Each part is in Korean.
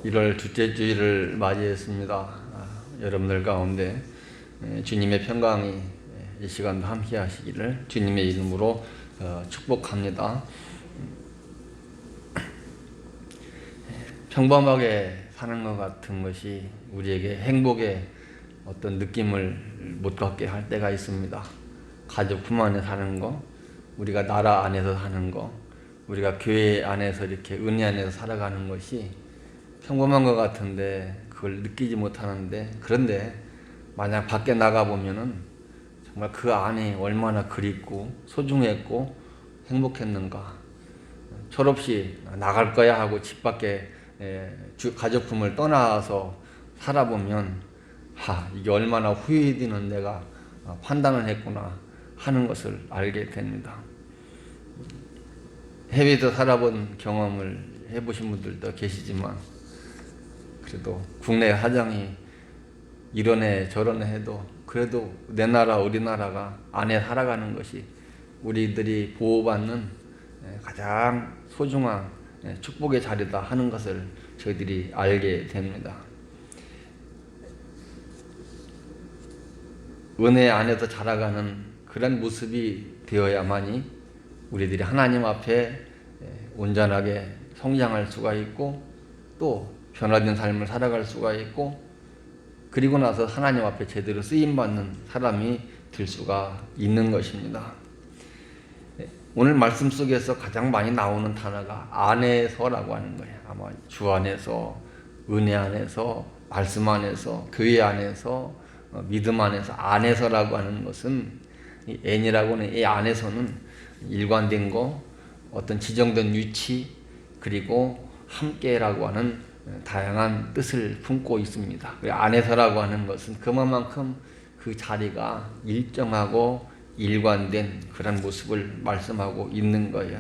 1월 둘째 주일을 맞이했습니다. 여러분들 가운데 주님의 평강이 이 시간도 함께 하시기를 주님의 이름으로 축복합니다. 평범하게 사는 것 같은 것이 우리에게 행복의 어떤 느낌을 못 갖게 할 때가 있습니다. 가족 품 안에 사는 거, 우리가 나라 안에서 사는 거, 우리가 교회 안에서 이렇게 은혜 안에서 살아가는 것이 평범한 것 같은데 그걸 느끼지 못하는데, 그런데 만약 밖에 나가보면은 정말 그 안에 얼마나 그립고 소중했고 행복했는가. 철없이 나갈 거야 하고 집 밖에 가족품을 떠나서 살아보면 이게 얼마나 후회되는 내가 판단을 했구나 하는 것을 알게 됩니다. 해외에서 살아본 경험을 해보신 분들도 계시지만 그래도 국내 사정이 이러네 저러네 해도 그래도 내 나라 우리나라가 안에 살아가는 것이 우리들이 보호받는 가장 소중한 축복의 자리다 하는 것을 저희들이 알게 됩니다. 은혜 안에서 자라가는 그런 모습이 되어야만이 우리들이 하나님 앞에 온전하게 성장할 수가 있고 또 변화된 삶을 살아갈 수가 있고 그리고 나서 하나님 앞에 제대로 쓰임받는 사람이 될 수가 있는 것입니다. 오늘 말씀 속에서 가장 많이 나오는 단어가 안에서라고 하는 거예요. 아마 주 안에서, 은혜 안에서, 말씀 안에서, 교회 안에서, 믿음 안에서라고 하는 것은 이 N이라고 하는 이 안에서는 일관된 거, 어떤 지정된 위치, 그리고 함께라고 하는 다양한 뜻을 품고 있습니다. 안에서라고 하는 것은 그만큼 그 자리가 일정하고 일관된 그런 모습을 말씀하고 있는 거예요.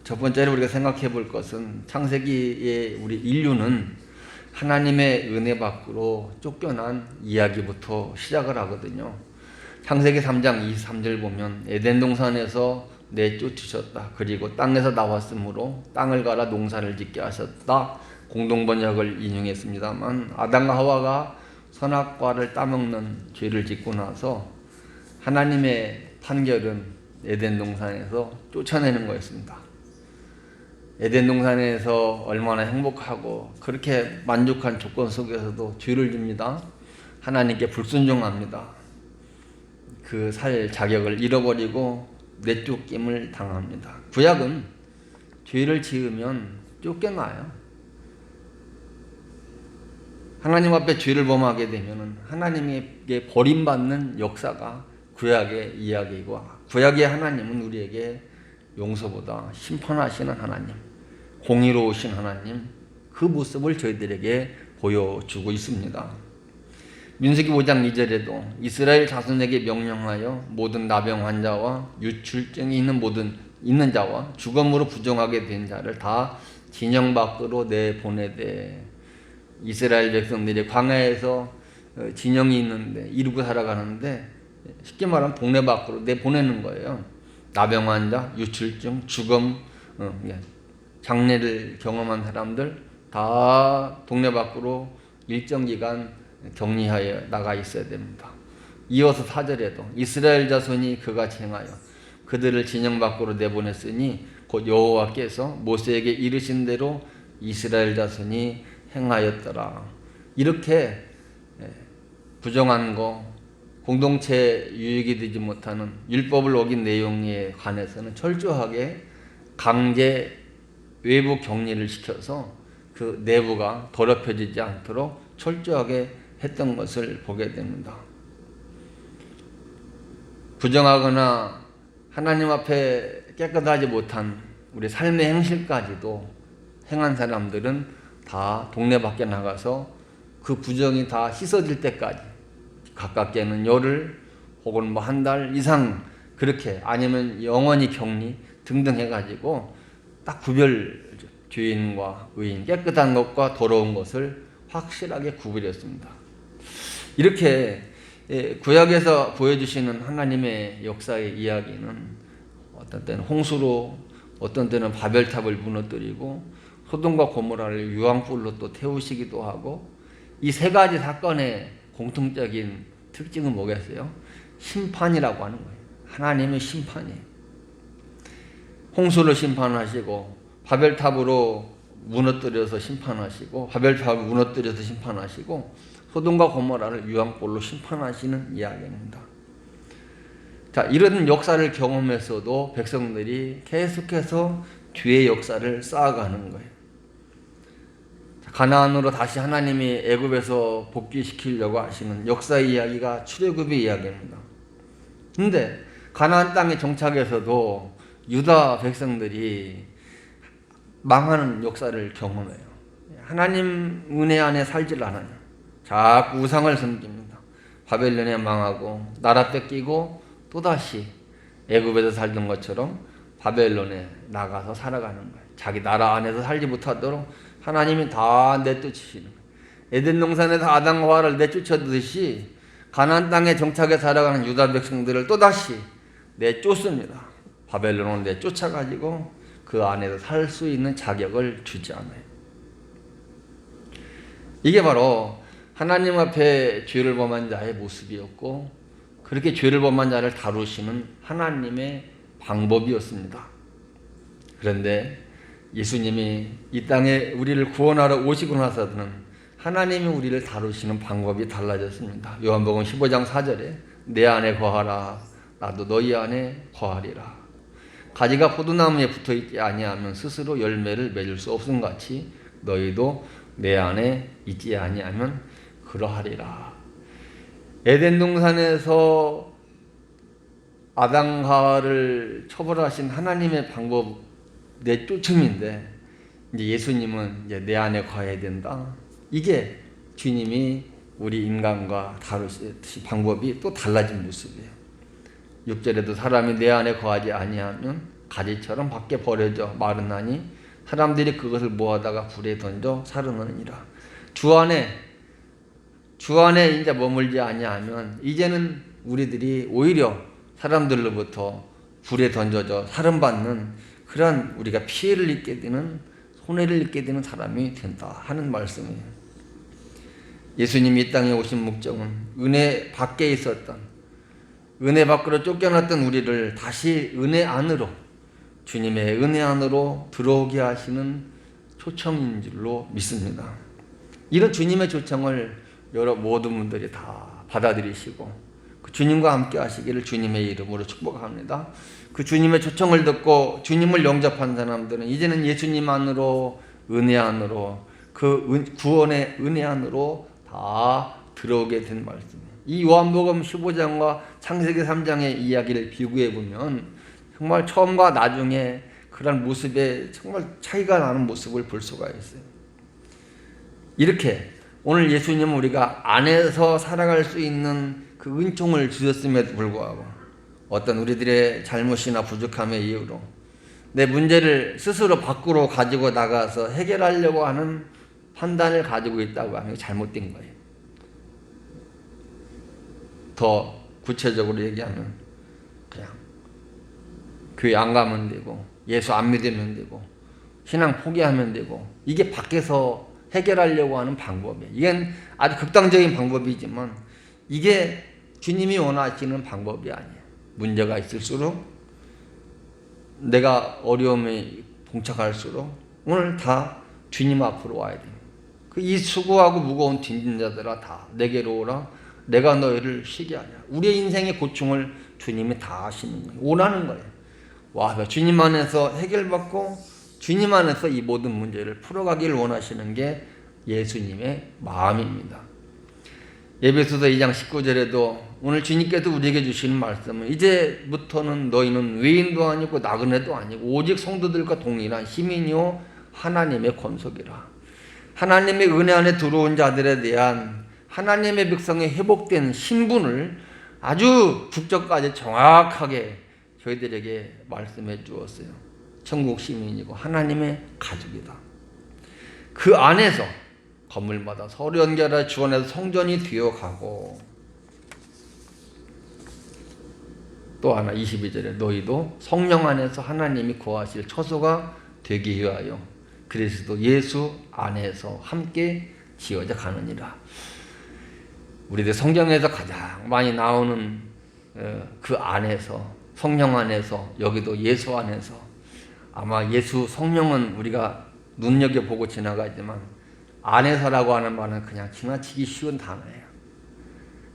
첫 번째로 우리가 생각해 볼 것은 창세기의 우리 인류는 하나님의 은혜 밖으로 쫓겨난 이야기부터 시작을 하거든요. 창세기 3장 23절 보면 에덴 동산에서 내쫓으셨다. 그리고 땅에서 나왔으므로 땅을 갈아 농사를 짓게 하셨다. 공동번역을 인용했습니다만 아담과 하와가 선악과를 따먹는 죄를 짓고 나서 하나님의 판결은 에덴 동산에서 쫓아내는 거였습니다. 에덴 동산에서 얼마나 행복하고 그렇게 만족한 조건 속에서도 죄를 집니다. 하나님께 불순종합니다. 그 살 자격을 잃어버리고 내쫓김을 당합니다. 구약은 죄를 지으면 쫓겨나요. 하나님 앞에 죄를 범하게 되면 하나님에게 버림받는 역사가 구약의 이야기이고, 구약의 하나님은 우리에게 용서보다 심판하시는 하나님, 공의로우신 하나님, 그 모습을 저희들에게 보여주고 있습니다. 민수기 5장 2절에도 이스라엘 자손에게 명령하여 모든 나병 환자와 유출증이 있는 자와 죽음으로 부정하게 된 자를 다 진영 밖으로 내보내되, 이스라엘 백성들이 광야에서 진영이 있는데 이루고 살아가는데 쉽게 말하면 동네 밖으로 내보내는 거예요. 나병 환자, 유출증, 죽음, 장례를 경험한 사람들 다 동네 밖으로 일정 기간 격리하여 나가 있어야 됩니다. 이어서 4절에도 이스라엘 자손이 그같이 행하여 그들을 진영 밖으로 내보냈으니 곧 여호와께서 모세에게 이르신 대로 이스라엘 자손이 행하였더라. 이렇게 부정한 거, 공동체 유익이 되지 못하는 율법을 어긴 내용에 관해서는 철저하게 강제 외부 격리를 시켜서 그 내부가 더럽혀지지 않도록 철저하게 했던 것을 보게 됩니다. 부정하거나 하나님 앞에 깨끗하지 못한 우리 삶의 행실까지도 행한 사람들은 다 동네 밖에 나가서 그 부정이 다 씻어질 때까지 가깝게는 열흘 혹은 뭐 한 달 이상 그렇게, 아니면 영원히 격리 등등 해가지고 딱 구별, 죄인과 의인, 깨끗한 것과 더러운 것을 확실하게 구별했습니다. 이렇게 구약에서 보여주시는 하나님의 역사의 이야기는 어떤 때는 홍수로, 어떤 때는 바벨탑을 무너뜨리고, 소돔과 고모라를 유황불로 또 태우시기도 하고, 이 세 가지 사건의 공통적인 특징은 뭐겠어요? 심판이라고 하는 거예요. 하나님의 심판이에요. 홍수로 심판하시고, 바벨탑으로 무너뜨려서 심판하시고, 바벨탑을 무너뜨려서 심판하시고, 소돔과 고모라를 유황불로 심판하시는 이야기입니다. 자, 이런 역사를 경험했어도 백성들이 계속해서 뒤의 역사를 쌓아가는 거예요. 가나안으로 다시 하나님이 애굽에서 복귀시키려고 하시는 역사의 이야기가 출애굽의 이야기입니다. 근데 가나안 땅에 정착해서도 유다 백성들이 망하는 역사를 경험해요. 하나님 은혜 안에 살질 않아요. 자꾸 우상을 섬깁니다. 바벨론에 망하고 나라 뺏기고 또다시 애굽에서 살던 것처럼 바벨론에 나가서 살아가는 거예요. 자기 나라 안에서 살지 못하도록 하나님이 다 내쫓으시는 거예요. 에덴 동산에서 아담과 하와를 내쫓았듯이 가나안 땅에 정착해 살아가는 유다 백성들을 또다시 내쫓습니다. 바벨론을 내쫓아가지고 그 안에서 살 수 있는 자격을 주지 않아요. 이게 바로 하나님 앞에 죄를 범한 자의 모습이었고, 그렇게 죄를 범한 자를 다루시는 하나님의 방법이었습니다. 그런데 예수님이 이 땅에 우리를 구원하러 오시고 나서는 하나님이 우리를 다루시는 방법이 달라졌습니다. 요한복음 15장 4절에 내 안에 거하라 나도 너희 안에 거하리라. 가지가 포도나무에 붙어있지 아니하면 스스로 열매를 맺을 수 없음 같이 너희도 내 안에 있지 아니하면 그러하리라. 에덴 동산에서 아담하와를 처벌하신 하나님의 방법 내쫓음인데, 이제 예수님은 이제 내 안에 거해야 된다. 이게 주님이 우리 인간과 다루시 방법이 또 달라진 모습이에요. 6절에도 사람이 내 안에 거하지 아니하면 가지처럼 밖에 버려져 마르나니 사람들이 그것을 모아다가 불에 던져 사르느니라. 주 안에 이제 머물지 아니하면 이제는 우리들이 오히려 사람들로부터 불에 던져져 사름받는 그런 우리가 피해를 입게 되는, 손해를 입게 되는 사람이 된다 하는 말씀이에요. 예수님이 이 땅에 오신 목적은 은혜 밖에 있었던, 은혜 밖으로 쫓겨났던 우리를 다시 은혜 안으로, 주님의 은혜 안으로 들어오게 하시는 초청인 줄로 믿습니다. 이런 주님의 초청을 모든 분들이 다 받아들이시고 그 주님과 함께 하시기를 주님의 이름으로 축복합니다. 그 주님의 초청을 듣고 주님을 영접한 사람들은 이제는 예수님 안으로, 은혜 안으로, 그 구원의 은혜 안으로 다 들어오게 된 말씀이에요. 이 요한복음 15장과 창세기 3장의 이야기를 비교해 보면 정말 처음과 나중에 그런 모습에 정말 차이가 나는 모습을 볼 수가 있어요. 이렇게 오늘 예수님은 우리가 안에서 살아갈 수 있는 그 은총을 주셨음에도 불구하고 어떤 우리들의 잘못이나 부족함의 이유로 내 문제를 스스로 밖으로 가지고 나가서 해결하려고 하는 판단을 가지고 있다고 하면 잘못된 거예요. 더 구체적으로 얘기하면 그냥 교회 안 가면 되고 예수 안 믿으면 되고 신앙 포기하면 되고, 이게 밖에서 해결하려고 하는 방법이에요. 이건 아주 극단적인 방법이지만 이게 주님이 원하시는 방법이 아니에요. 문제가 있을수록, 내가 어려움에 봉착할수록 오늘 다 주님 앞으로 와야 돼요. 이 수고하고 무거운 뒷진 자들아 다 내게로 오라 내가 너희를 쉬게 하냐. 우리의 인생의 고충을 주님이 다 하시는 거예요. 오라는 거예요. 와, 주님 안에서 해결받고 주님 안에서 이 모든 문제를 풀어가기를 원하시는 게 예수님의 마음입니다. 에베소서 2장 19절에도 오늘 주님께서 우리에게 주시는 말씀은 이제부터는 너희는 외인도 아니고 나그네도 아니고 오직 성도들과 동일한 시민이요 하나님의 권속이라. 하나님의 은혜 안에 들어온 자들에 대한 하나님의 백성의 회복된 신분을 아주 국적까지 정확하게 저희들에게 말씀해 주었어요. 천국 시민이고 하나님의 가족이다. 그 안에서 건물마다 서로 연결해 주원해서 성전이 되어가고, 또 하나 22절에 너희도 성령 안에서 하나님이 거하실 처소가 되기 위하여 그리스도 예수 안에서 함께 지어져 가느니라. 우리들 성경에서 가장 많이 나오는 그 안에서, 성령 안에서, 여기도 예수 안에서, 아마 예수 성령은 우리가 눈여겨보고 지나가지만 안에서라고 하는 말은 그냥 지나치기 쉬운 단어예요.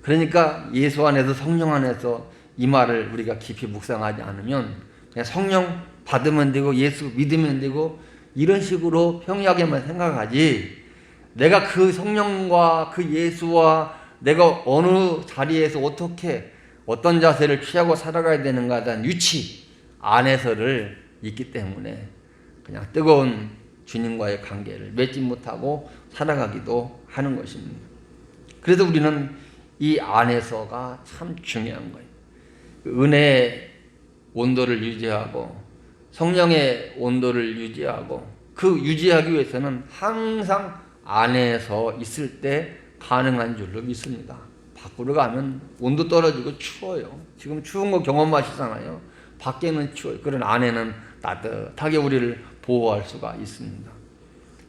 그러니까 예수 안에서, 성령 안에서 이 말을 우리가 깊이 묵상하지 않으면 그냥 성령 받으면 되고 예수 믿으면 되고 이런 식으로 평이하게만 생각하지, 내가 그 성령과 그 예수와 내가 어느 자리에서 어떻게 어떤 자세를 취하고 살아가야 되는가에 대한 유치 안에서를 있기 때문에 그냥 뜨거운 주님과의 관계를 맺지 못하고 살아가기도 하는 것입니다. 그래서 우리는 이 안에서가 참 중요한 거예요. 은혜의 온도를 유지하고 성령의 온도를 유지하고 그 유지하기 위해서는 항상 안에서 있을 때 가능한 줄로 믿습니다. 밖으로 가면 온도 떨어지고 추워요. 지금 추운 거 경험하시잖아요. 밖에는 추워요. 그런 안에는 따뜻하게 우리를 보호할 수가 있습니다.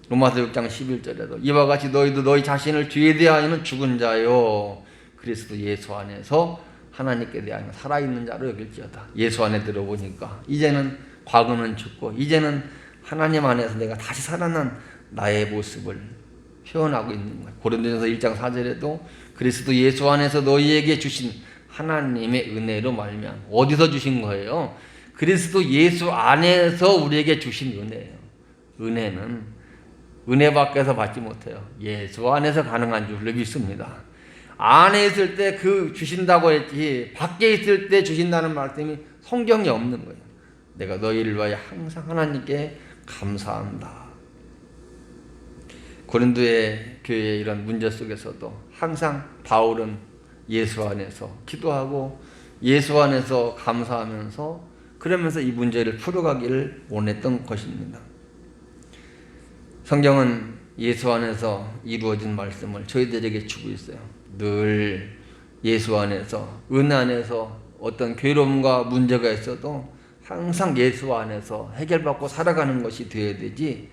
로마서 6장 11절에도 이와 같이 너희도 너희 자신을 죄에 대하여는 죽은 자요 그리스도 예수 안에서 하나님께 대하여 살아있는 자로 여길지어다. 예수 안에 들어보니까 이제는 과거는 죽고 이제는 하나님 안에서 내가 다시 살아난 나의 모습을 표현하고 있는 거예요. 고린도전서 1장 4절에도 그리스도 예수 안에서 너희에게 주신 하나님의 은혜로 말미암아. 어디서 주신 거예요? 그리스도 예수 안에서 우리에게 주신 은혜예요. 은혜는 은혜 밖에서 받지 못해요. 예수 안에서 가능한 줄로 믿습니다. 안에 있을 때 그 주신다고 했지 밖에 있을 때 주신다는 말씀이 성경에 없는 거예요. 내가 너희를 위하여 항상 하나님께 감사한다. 고린도의 교회의 이런 문제 속에서도 항상 바울은 예수 안에서 기도하고 예수 안에서 감사하면서 그러면서 이 문제를 풀어가기를 원했던 것입니다. 성경은 예수 안에서 이루어진 말씀을 저희들에게 주고 있어요. 늘 예수 안에서, 은혜 안에서 어떤 괴로움과 문제가 있어도 항상 예수 안에서 해결받고 살아가는 것이 되어야 되지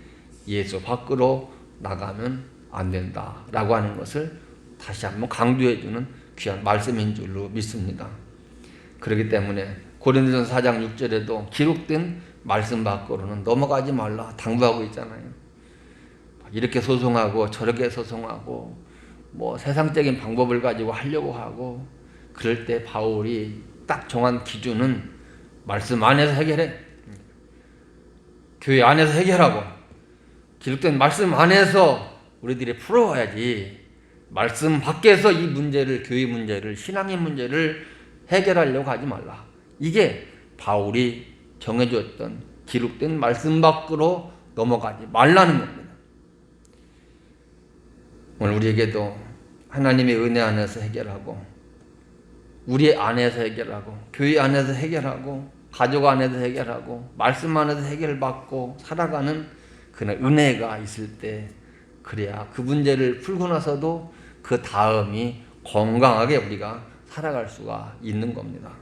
예수 밖으로 나가면 안 된다라고 하는 것을 다시 한번 강조해주는 귀한 말씀인 줄로 믿습니다. 그렇기 때문에 고린도전서 4장 6절에도 기록된 말씀 밖으로는 넘어가지 말라 당부하고 있잖아요. 이렇게 소송하고 저렇게 소송하고 뭐 세상적인 방법을 가지고 하려고 하고 그럴 때 바울이 딱 정한 기준은 말씀 안에서 해결해. 교회 안에서 해결하고 기록된 말씀 안에서 우리들이 풀어와야지 말씀 밖에서 이 문제를, 교회 문제를, 신앙의 문제를 해결하려고 하지 말라. 이게 바울이 정해줬던 기록된 말씀 밖으로 넘어가지 말라는 겁니다. 오늘 우리에게도 하나님의 은혜 안에서 해결하고 우리 안에서 해결하고 교회 안에서 해결하고 가족 안에서 해결하고 말씀 안에서 해결받고 살아가는 그런 은혜가 있을 때 그래야 그 문제를 풀고 나서도 그 다음이 건강하게 우리가 살아갈 수가 있는 겁니다.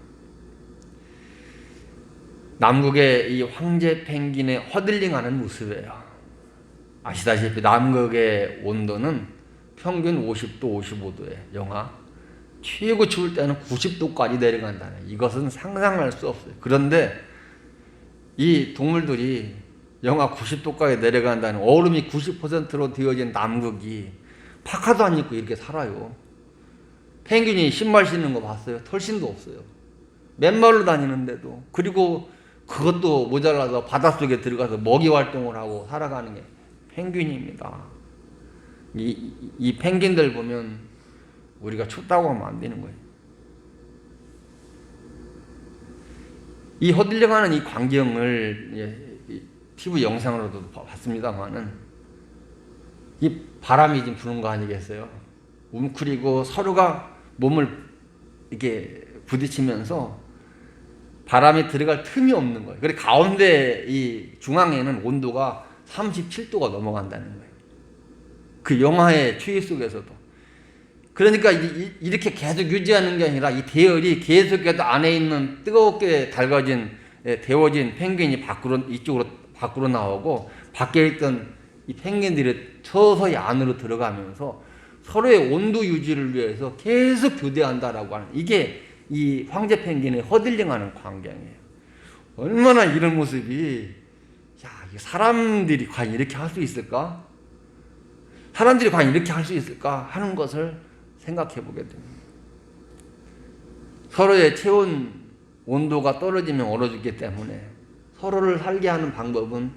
남극의 이 황제 펭귄의 허들링하는 모습이에요. 아시다시피 남극의 온도는 평균 50도, 55도에 영하 최고 추울 때는 90도까지 내려간다는, 이것은 상상할 수 없어요. 그런데 이 동물들이 영하 90도까지 내려간다는, 얼음이 90%로 되어진 남극이 파카도 안 입고 이렇게 살아요. 펭귄이 신발 신는 거 봤어요? 털신도 없어요. 맨발로 다니는데도. 그리고 그것도 모자라서 바닷속에 들어가서 먹이 활동을 하고 살아가는 게 펭귄입니다. 이 펭귄들 보면 우리가 춥다고 하면 안 되는 거예요. 이 허들려가는 이 광경을 TV 영상으로도 봤습니다만은 이 바람이 지금 부는 거 아니겠어요? 웅크리고 서로가 몸을 이렇게 부딪히면서 바람이 들어갈 틈이 없는 거예요. 그리고 가운데 이 중앙에는 온도가 37도가 넘어간다는 거예요. 그 영하의 추위 속에서도. 그러니까 이렇게 계속 유지하는 게 아니라 이 대열이 계속해서 안에 있는 뜨겁게 달궈진 데워진 펭귄이 밖으로 이쪽으로 밖으로 나오고 밖에 있던 이 펭귄들이 서서히 안으로 들어가면서 서로의 온도 유지를 위해서 계속 교대한다라고 하는, 이게 이 황제 펭귄의 허들링하는 광경이에요. 얼마나 이런 모습이, 야, 사람들이 과연 이렇게 할 수 있을까? 사람들이 과연 이렇게 할 수 있을까? 하는 것을 생각해 보게 됩니다. 서로의 체온 온도가 떨어지면 얼어 죽기 때문에 서로를 살게 하는 방법은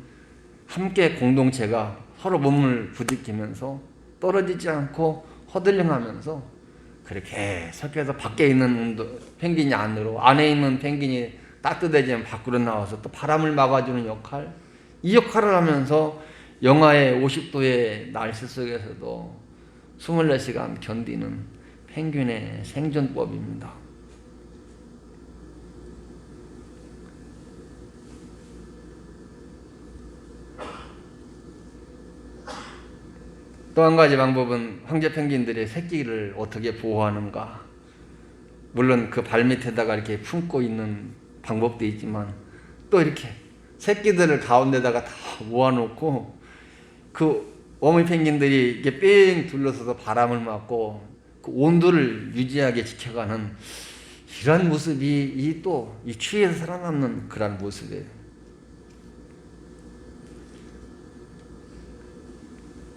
함께 공동체가 서로 몸을 부딪히면서 떨어지지 않고 허들링하면서 그렇게 섞여서 밖에 있는 펭귄이 안으로, 안에 있는 펭귄이 따뜻해지면 밖으로 나와서 또 바람을 막아주는 역할, 이 역할을 하면서 영하의 50도의 날씨 속에서도 24시간 견디는 펭귄의 생존법입니다. 또 한 가지 방법은 황제 펭귄들의 새끼를 어떻게 보호하는가. 물론 그 발밑에다가 이렇게 품고 있는 방법도 있지만 또 이렇게 새끼들을 가운데다가 다 모아놓고 그 어머니 펭귄들이 이렇게 뺑 둘러서서 바람을 맞고 그 온도를 유지하게 지켜가는 이런 모습이 또 이 추위에서 살아남는 그런 모습이에요.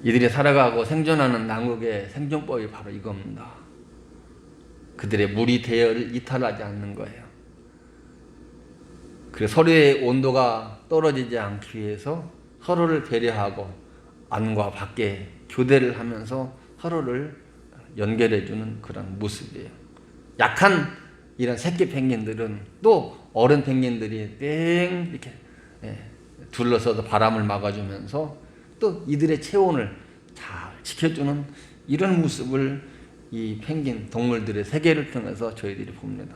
이들이 살아가고 생존하는 남극의 생존법이 바로 이겁니다. 그들의 무리 대열을 이탈하지 않는 거예요. 그래서 서로의 온도가 떨어지지 않기 위해서 서로를 배려하고 안과 밖에 교대를 하면서 서로를 연결해주는 그런 모습이에요. 약한 이런 새끼 펭귄들은 또 어른 펭귄들이 땡 이렇게 둘러서서 바람을 막아주면서 또 이들의 체온을 잘 지켜주는 이런 모습을 이 펭귄 동물들의 세계를 통해서 저희들이 봅니다.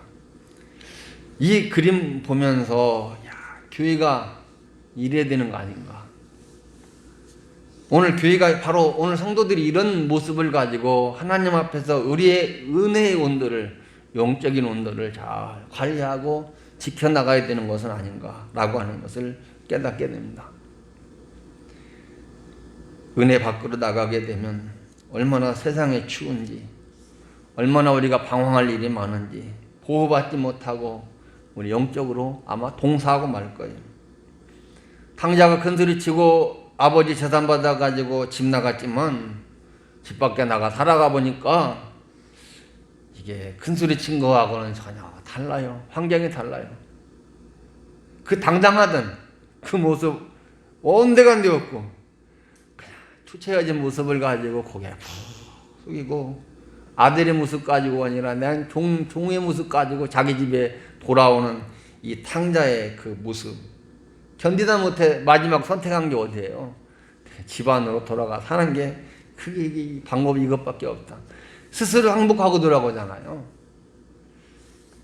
이 그림 보면서 야, 교회가 이래야 되는 거 아닌가. 오늘 교회가 바로 오늘 성도들이 이런 모습을 가지고 하나님 앞에서 우리의 은혜의 온도를, 영적인 온도를 잘 관리하고 지켜나가야 되는 것은 아닌가라고 하는 것을 깨닫게 됩니다. 은혜 밖으로 나가게 되면 얼마나 세상이 추운지, 얼마나 우리가 방황할 일이 많은지, 보호받지 못하고 우리 영적으로 아마 동사하고 말 거예요. 탕자가 큰소리치고 아버지 재산 받아가지고 집 나갔지만 집 밖에 나가 살아가 보니까 이게 큰소리친 거하고는 전혀 달라요. 환경이 달라요. 그 당당하던 그 모습 온데간데 없고 추체해진 모습을 가지고 고개 푹 숙이고 아들의 모습 가지고 아니라 난 종의 모습 가지고 자기 집에 돌아오는 이 탕자의 그 모습 견디다 못해 마지막 선택한 게 어디예요? 집안으로 돌아가 사는 게 그게 방법이 이것밖에 없다. 스스로 항복하고 돌아오잖아요.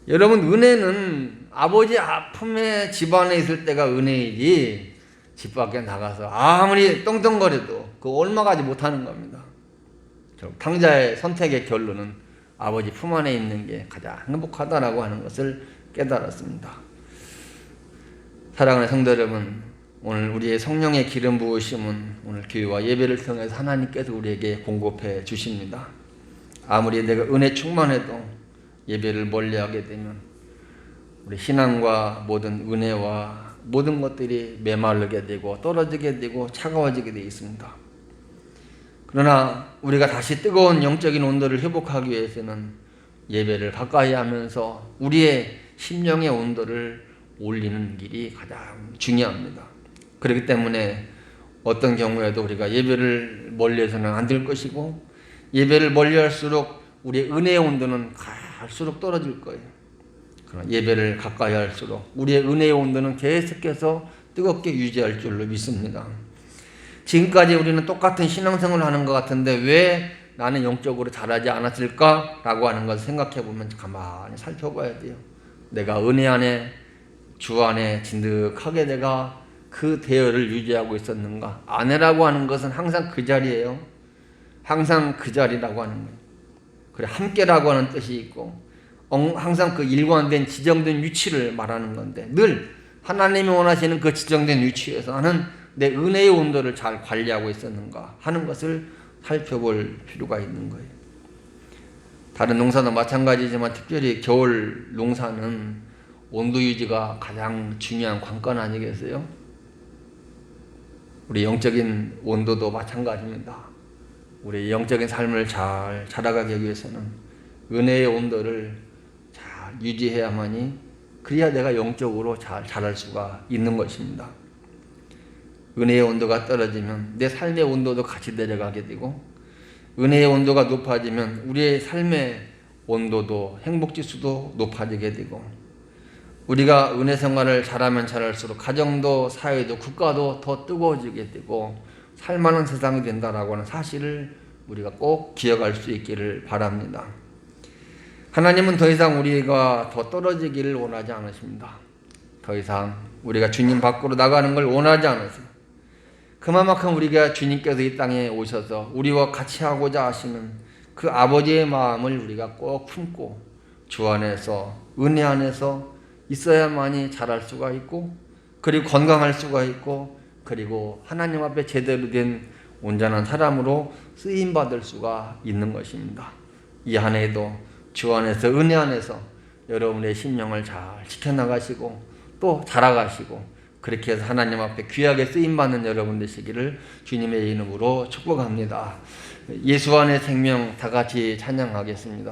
여러분, 은혜는 아버지 아픔에 집안에 있을 때가 은혜이지 집 밖에 나가서 아무리 떵떵거려도 그 옮아가지 못하는 겁니다. 탕자의 선택의 결론은 아버지 품 안에 있는 게 가장 행복하다라고 하는 것을 깨달았습니다. 사랑하는 성도 여러분, 오늘 우리의 성령의 기름 부으심은 오늘 교회와 예배를 통해서 하나님께서 우리에게 공급해 주십니다. 아무리 내가 은혜 충만해도 예배를 멀리하게 되면 우리 신앙과 모든 은혜와 모든 것들이 메마르게 되고 떨어지게 되고 차가워지게 되어 있습니다. 그러나 우리가 다시 뜨거운 영적인 온도를 회복하기 위해서는 예배를 가까이 하면서 우리의 심령의 온도를 올리는 길이 가장 중요합니다. 그렇기 때문에 어떤 경우에도 우리가 예배를 멀리해서는 안 될 것이고 예배를 멀리할수록 우리의 은혜의 온도는 갈수록 떨어질 거예요. 그러나 예배를 가까이 할수록 우리의 은혜의 온도는 계속해서 뜨겁게 유지할 줄로 믿습니다. 지금까지 우리는 똑같은 신앙생활을 하는 것 같은데 왜 나는 영적으로 잘하지 않았을까라고 하는 것을 생각해 보면 가만히 살펴봐야 돼요. 내가 은혜 안에 주 안에 진득하게 내가 그 대열을 유지하고 있었는가. 아내라고 하는 것은 항상 그 자리예요. 항상 그 자리라고 하는 거예요. 그래, 함께라고 하는 뜻이 있고 항상 그 일관된 지정된 위치를 말하는 건데 늘 하나님이 원하시는 그 지정된 위치에서 나는 내 은혜의 온도를 잘 관리하고 있었는가 하는 것을 살펴볼 필요가 있는 거예요. 다른 농사도 마찬가지지만 특별히 겨울 농사는 온도 유지가 가장 중요한 관건 아니겠어요? 우리 영적인 온도도 마찬가지입니다. 우리 영적인 삶을 잘 자라가기 위해서는 은혜의 온도를 잘 유지해야만이 그래야 내가 영적으로 잘 자랄 수가 있는 것입니다. 은혜의 온도가 떨어지면 내 삶의 온도도 같이 내려가게 되고, 은혜의 온도가 높아지면 우리의 삶의 온도도 행복지수도 높아지게 되고, 우리가 은혜 생활을 잘하면 잘할수록 가정도 사회도 국가도 더 뜨거워지게 되고 살만한 세상이 된다라고 하는 사실을 우리가 꼭 기억할 수 있기를 바랍니다. 하나님은 더 이상 우리가 더 떨어지기를 원하지 않으십니다. 더 이상 우리가 주님 밖으로 나가는 걸 원하지 않으세요. 그만큼 우리가 주님께서 이 땅에 오셔서 우리와 같이 하고자 하시는 그 아버지의 마음을 우리가 꼭 품고 주 안에서 은혜 안에서 있어야만이 자랄 수가 있고, 그리고 건강할 수가 있고, 그리고 하나님 앞에 제대로 된 온전한 사람으로 쓰임받을 수가 있는 것입니다. 이 한 해도 주 안에서 은혜 안에서 여러분의 심령을 잘 지켜나가시고 또 자라가시고, 그렇게 해서 하나님 앞에 귀하게 쓰임받는 여러분 되시기를 주님의 이름으로 축복합니다. 예수 안의 생명 다 같이 찬양하겠습니다.